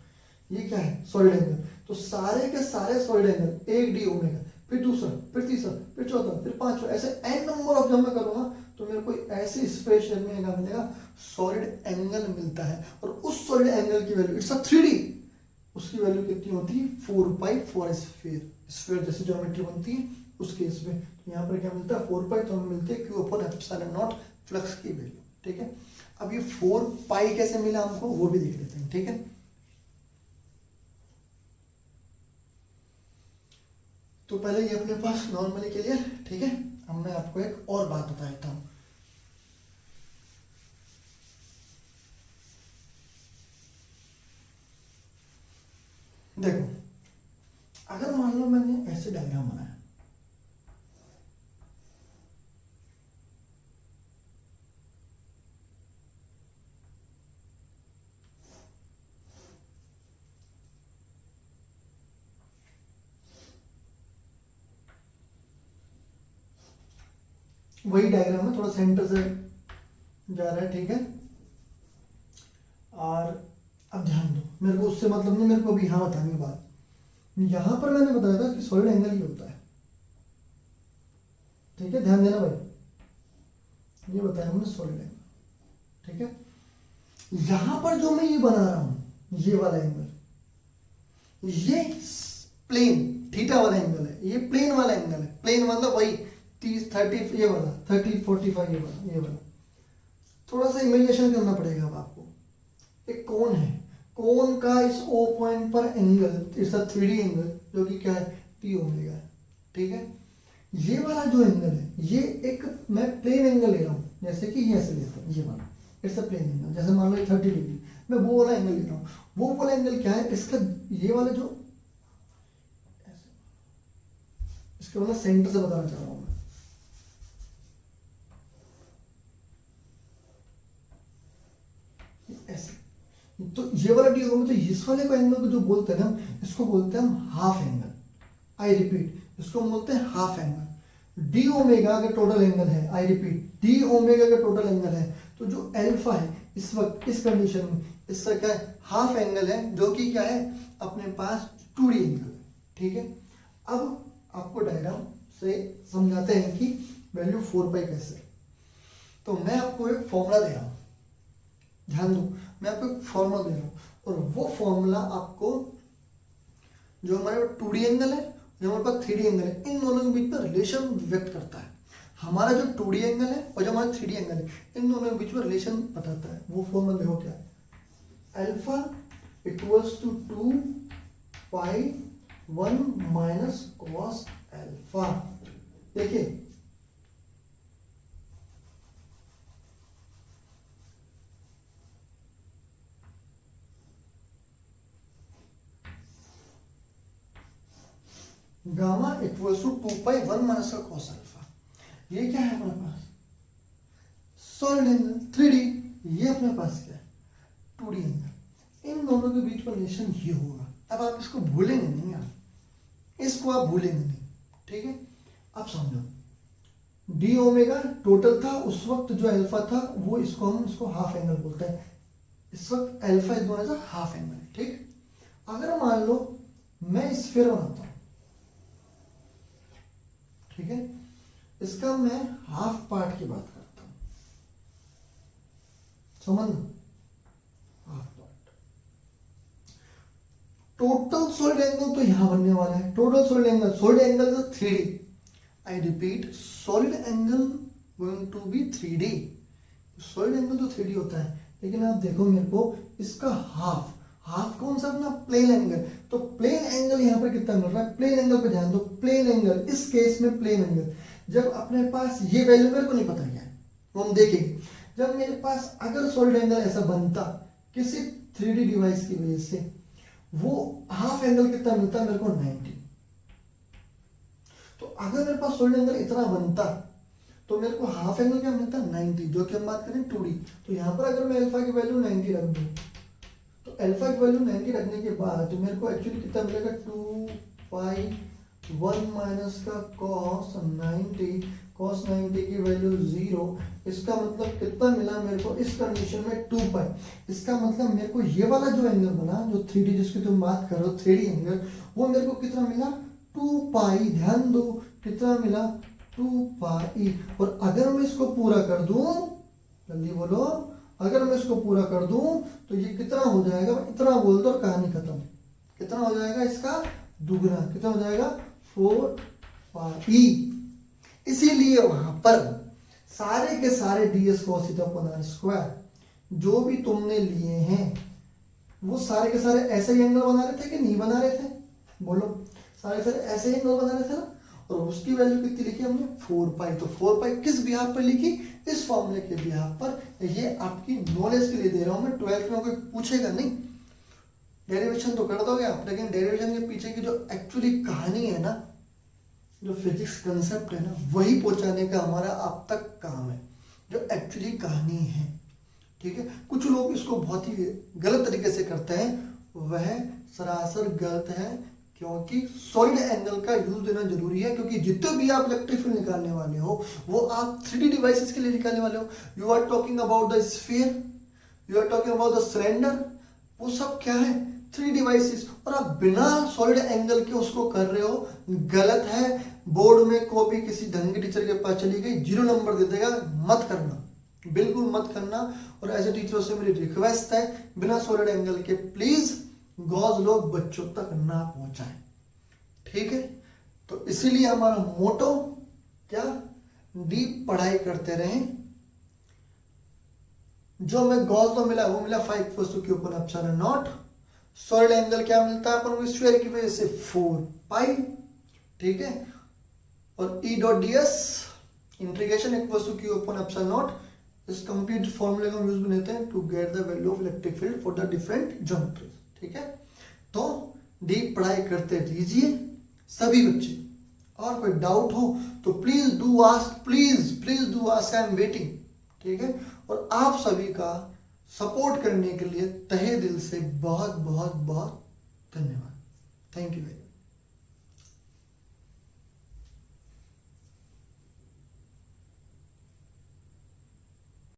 ये क्या है सॉलिड एंगल, तो सारे के सारे सॉलिड एंगल, एक डी ओमेगा, फिर दूसरा, फिर तीसरा, फिर चौथा, फिर पांचवा, ऐसे एन नंबर ऑफ जब मैं करूंगा तो मेरे को ऐसी स्पेस में मिलेगा सॉलिड एंगल मिलता है, और उस सॉलिड एंगल की वैल्यू इट्स अ 3D, उसकी वैल्यू कितनी होती है 4 पाई फॉर स्फीयर, स्फीयर जैसे ज्योमेट्री बनती है उस केस में। तो यहाँ पर क्या मिलता है 4 पाई, तो हमें मिलती है Q upon epsilon not flux की वैल्यू, ठीक है। अब ये 4 पाई कैसे मिला हमको वो भी देख लेते हैं, ठीक है। तो पहले ये अपने पास नॉर्मली क्लियर, ठीक है। अब मैं आपको एक और बात बता देता हूँ, देखो अगर मान लो मैंने ऐसे डायग्राम बनाया, वही डायग्राम है, थोड़ा सेंटर से जा रहा है, ठीक है। और अब ध्यान दो, मेरे को उससे मतलब नहीं, मेरे को अभी यहाँ बताने के बाद, यहाँ पर मैंने बताया था कि सॉलिड एंगल ही होता है, ठीक है, ध्यान देना भाई, ये बताया हमने सॉलिड एंगल, ठीक है। यहां पर जो मैं ये बना रहा हूं, ये वाला एंगल, ये प्लेन थीटा वाला एंगल है, ये प्लेन वाला एंगल है। प्लेन मतलब वही 30 ये वाला, 30 45 ये वाला। थोड़ा सा इमेजिनेशन करना पड़ेगा अब आपको। एक कोन है, कोन का इस ओ पॉइंट पर एंगल इस 3D एंगल, जो कि क्या है, टी ओमेगा है, ठीक है। ये वाला जो एंगल है, ये एक मैं प्लेन एंगल ले रहा हूँ, जैसे कि ये ऐसे लेता हूँ, ये वाला इट्स अ प्लेन एंगल, जैसे मान लो 30 डिग्री, मैं वो वाला एंगल ले रहा हूँ। वो वाला एंगल क्या है, इसका ये वाला जो, इसके मतलब सेंटर से बताना चाह रहा हूँ मैं। ऐसे तो ये वाला डी होगा, तो इस वाले को एंगल को जो बोलते हैं ना, इसको बोलते हैं हम हाफ एंगल। आई रिपीट, इसको हम बोलते हैं हाफ एंगल। डी ओमेगा का टोटल एंगल है, आई रिपीट, डी ओमेगा का टोटल एंगल है, तो जो अल्फा है इस वक्त इस कंडीशन में, इसका क्या है, हाफ एंगल है, जो कि क्या है अपने पास 2D एंगल, ठीक है। अब आपको डायग्राम से समझाते हैं कि वैल्यू 4 पाई कैसे है। तो मैं आपको एक फॉर्मूला दे रहा हूँ, ध्यान दो, मैं आपको एक फॉर्मूला दे रहा हूँ, और वो फॉर्मूला आपको जो हमारे 2D एंगल है, जो हमारे पास 3D एंगल है, इन दोनों के बीच में रिलेशन व्यक्त करता है। हमारा जो 2D एंगल है और जो हमारा 3D एंगल है, इन दोनों के बीच में रिलेशन बताता है। वो फॉर्मूला देखो क्या है, alpha equals to 2 pi 1 minus cos alpha. देखिए gamma equals to 2 pi 1 minus cos alpha. ये क्या है अपने पास, सॉलिड एंगल 3D, ये अपने पास क्या है 2D एंगल। इन दोनों के बीच में रिलेशन ये होगा। अब आप इसको भूलेंगे नहीं यार, इसको आप भूलेंगे नहीं, ठीक है। अब समझो, डी ओमेगा टोटल था उस वक्त, जो अल्फा था वो, इसको हम इसको हाफ एंगल बोलते हैं। इस वक्त alpha is known as half angle, ठीक। अगर मान लो मैं स्फीयर बनाता हूं, ठीक है, इसका मैं हाफ पार्ट की बात करता हूं, समझ लो, half part. Total solid angle तो यहां बनने वाला है, total solid angle is 3D। I repeat, solid angle going to be 3D। Solid angle तो 3D होता है, लेकिन आप देखो मेरे को इसका हाफ, हाफ कौन सा अपना प्लेन एंगल, तो प्लेन एंगल यहाँ पर कितना मिल रहा है, प्लेन एंगल पे ध्यान दो, प्लेन एंगल, इस केस में प्लेन एंगल, जब अपने पास ये वैल्यू मेरे को नहीं पता क्या है, वो हम देखेंगे। जब मेरे पास अगर सॉलिड एंगल ऐसा बनता किसी 3D डिवाइस की वजह से, वो हाफ एंगल कितना मिलता मेरे को 90। तो अगर मेरे पास सॉलिड एंगल इतना बनता तो मेरे को हाफ एंगल क्या मिलता 90, जो कि हम बात करें 2D। तो यहाँ पर अगर मैं अल्फा की वैल्यू 90 रख दूँ, तो अल्फा की वैल्यू 90 रखने के बाद तो मेरे को एक्चुअली कितना मिलेगा, 2 पाई 1 माइनस का कॉस 90, कॉस 90 की वैल्यू 0। इसका मतलब कितना मिला मेरे को इस कंडीशन में 2 पाई। इसका मतलब मेरे को ये वाला जो एंगल बना, जो 3D जिसकी तुम बात कर रहे हो 3D एंगल, वो मेरे को कितना मिला 2 पाई। ध्यान दो कितना मिला 2 पाई। और अगर मैं इसको पूरा कर दूं, जल्दी बोलो, अगर मैं इसको पूरा कर दूं तो ये कितना हो जाएगा, इतना बोल दो, कहानी खत्म। कितना हो जाएगा इसका दुगना, कितना हो जाएगा 4 पाई। इसीलिए वहां पर सारे के सारे ds cos theta upon r square जो भी तुमने लिए हैं, वो सारे के सारे ऐसे ही एंगल बना रहे थे कि नहीं बना रहे थे, बोलो, सारे सारे ऐसे ही एंगल बना रहे थे ना। और उसकी वैल्यू कितनी लिखी हमने 4 पाई। तो 4 पाई किस बिहाफ पर लिखी, इस फॉर्मूले के बिहाफ पर। ये आपकी नॉलेज के लिए दे रहा हूं मैं, 12th में कोई पूछेगा नहीं, डेरिवेशन तो कर दोगे आप, लेकिन डेरिवेशन के पीछे की जो एक्चुअली कहानी है ना, जो फिजिक्स कंसेप्ट है ना, वही पहुंचाने का हमारा अब तक काम है, जो एक्चुअली कहानी है, ठीक है। कुछ लोग इसको बहुत ही गलत तरीके से करते हैं, वह सरासर गलत है क्योंकि सॉलिड एंगल का यूज देना जरूरी है, क्योंकि जितने भी आप इलेक्ट्रिक फील्ड निकालने वाले हो वो आप 3D डिवाइसेस के लिए निकालने वाले हो। You are talking about the sphere, you are talking about the cylinder, वो सब क्या है 3D डिवाइसेस, और आप बिना सॉलिड एंगल के उसको कर रहे हो, गलत है। बोर्ड में कॉपी किसी ढंग के टीचर के पास चली गई 0 नंबर दे देगा, मत करना, बिल्कुल मत करना। और ऐसे टीचरों से मेरी रिक्वेस्ट है बिना सॉलिड एंगल के प्लीज गॉज लोग बच्चों तक ना पहुंचाएं, ठीक है। तो इसीलिए हमारा मोटो क्या, डीप पढ़ाई करते रहें। जो हमें गॉज लो मिला वो मिला 5 वस्तु के ऊपर एप्सिलॉन नॉट। सॉलिड एंगल क्या मिलता है अपन को स्फीयर की वजह से 4 पाई, ठीक है। और E dot D S integration एक वस्तु की ओपन एप्सिलॉन नॉट, इस कंप्लीट फॉर्मूले का यूज भी लेते हैं to get the value of electric field for the different geometries, ठीक है। तो डीप पढ़ाई करते रहिए सभी बच्चे, और कोई डाउट हो तो please do ask, please do ask, I am waiting, ठीक है। और आप सभी का सपोर्ट करने के लिए तहे दिल से बहुत बहुत बहुत धन्यवाद। Thank you very much.